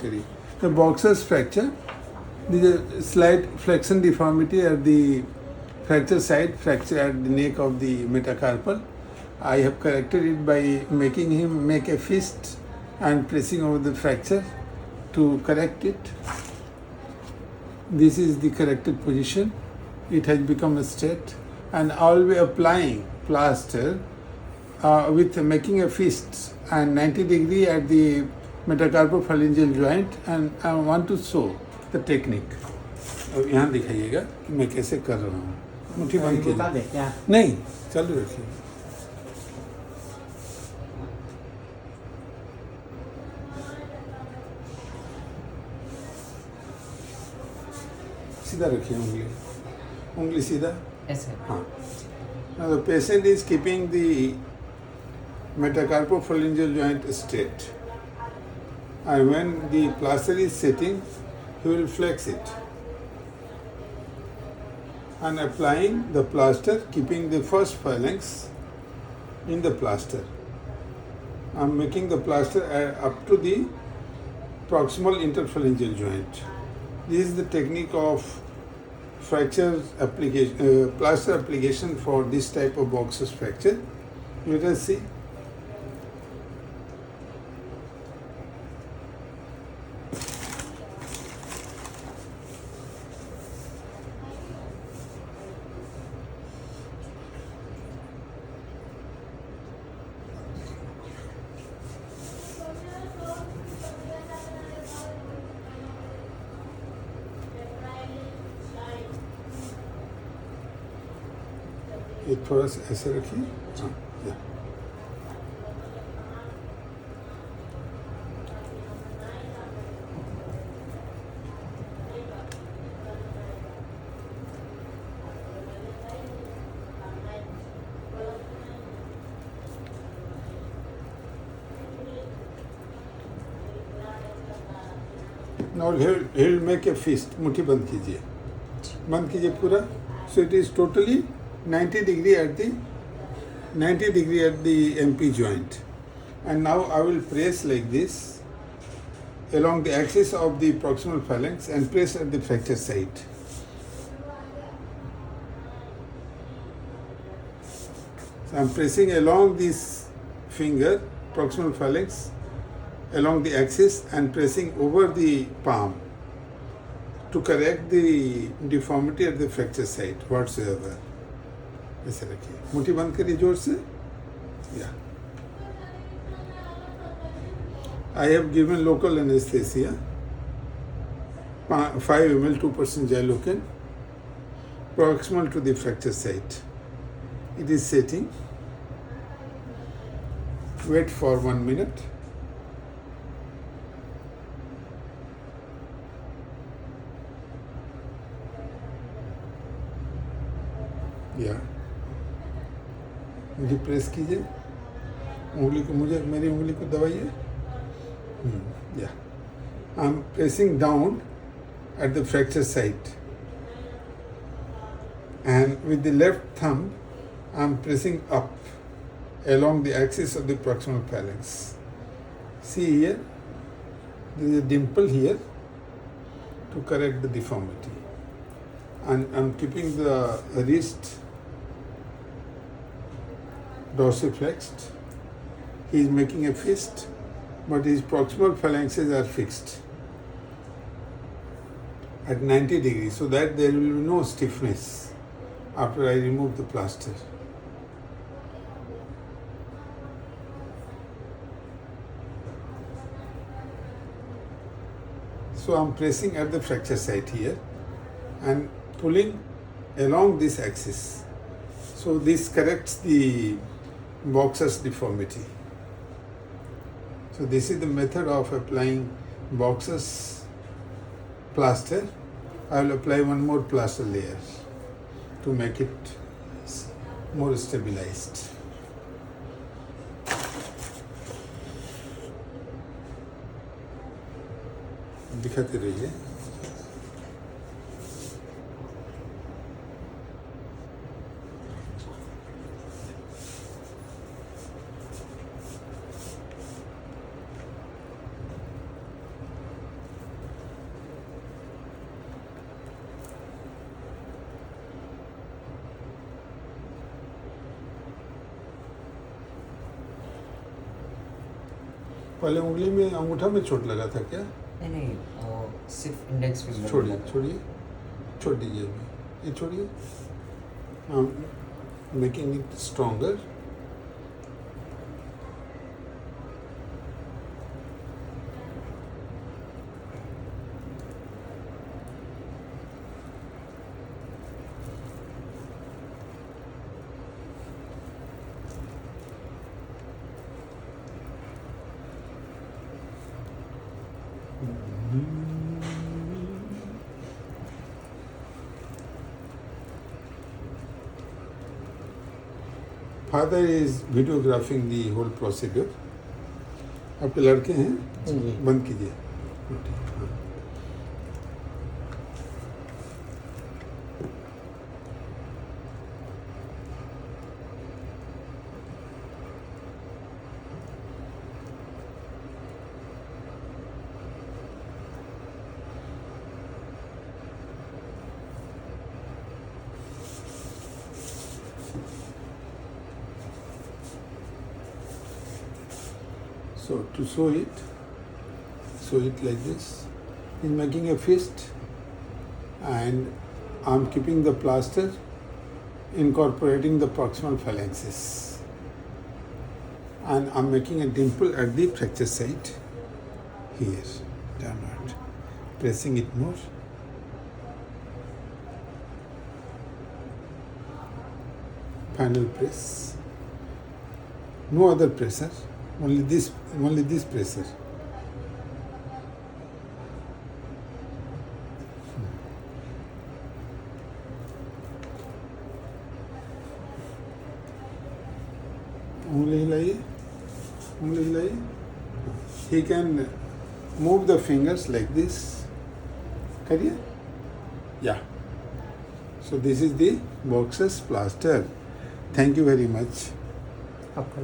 The boxer's fracture, there is a slight flexion deformity at the fracture side, fracture at the neck of the metacarpal. I have corrected it by making him make a fist and pressing over the fracture to correct it. This is the corrected position. It has become straight, and I will be applying plaster with making a fist and 90 degree at the metacarpal phalangeal joint, and I want to show the technique. अब यहाँ दिखाइएगा कि मैं कैसे कर रहा हूँ. मुट्ठी बंद कीजिए. नहीं, चालू रखिए. सीधा रखिए उंगली. उंगली सीधा. ऐसे. हाँ. Now the patient is keeping the metacarpal phalangeal joint straight. And when the plaster is setting, he will flex it. And applying the plaster, keeping the first phalanx in the plaster. I am making the plaster up to the proximal interphalangeal joint. This is the technique of fracture application, plaster application for this type of boxer's fracture. Let us see. ये थोड़ा सा ऐसे रखिए. हाँ, या. Now he'll make a fist. मुट्ठी बंद कीजिए. बंद कीजिए पूरा. So it is totally 90 degree at the MP joint, and now I will press like this along the axis of the proximal phalanx and press at the fracture site. So I am pressing along this finger, proximal phalanx, along the axis and pressing over the palm to correct the deformity at the fracture site whatsoever. ऐसे रखिए. मुट्ठी बंद करिए जोर से. या. I have given local anesthesia, 5 ml, 2% Xylocaine, proximal to the fracture site. It is setting. Wait for 1 minute. या. मुझे प्रेस कीजिए. उंगली को मेरी उंगली को दबाइए. या. I am pressing down at the fracture site, and with the left thumb I am pressing up along the axis of the proximal phalanx. See here, there is a dimple here to correct the deformity, and I am keeping the wrist dorsiflexed. He is making a fist, but his proximal phalanxes are fixed at 90 degrees, so that there will be no stiffness after I remove the plaster. So I am pressing at the fracture site here and pulling along this axis. So this corrects the boxer's deformity. So this is the method of applying boxer's plaster. I will apply one more plaster layer to make it more stabilized. दिखाते रहिए. पहले उंगली में अंगूठा में चोट लगा था क्या? नहीं वो सिर्फ इंडेक्स फिंगर छोड़िए छोड़िए छोड़ दीजिए अभी ये छोड़िए. Making it stronger. Father is videographing the whole procedure. आपके लड़के हैं? जी. बंद कीजिए. So to sew it like this. He's making a fist, and I'm keeping the plaster, incorporating the proximal phalanxes, and I'm making a dimple at the fracture site here, downward, pressing it more. Final press. No other pressure. Only this pressure. Only हिलाइए. He can move the fingers like this. करिए. Yeah. So this is the boxes plaster. Thank you very much. आपका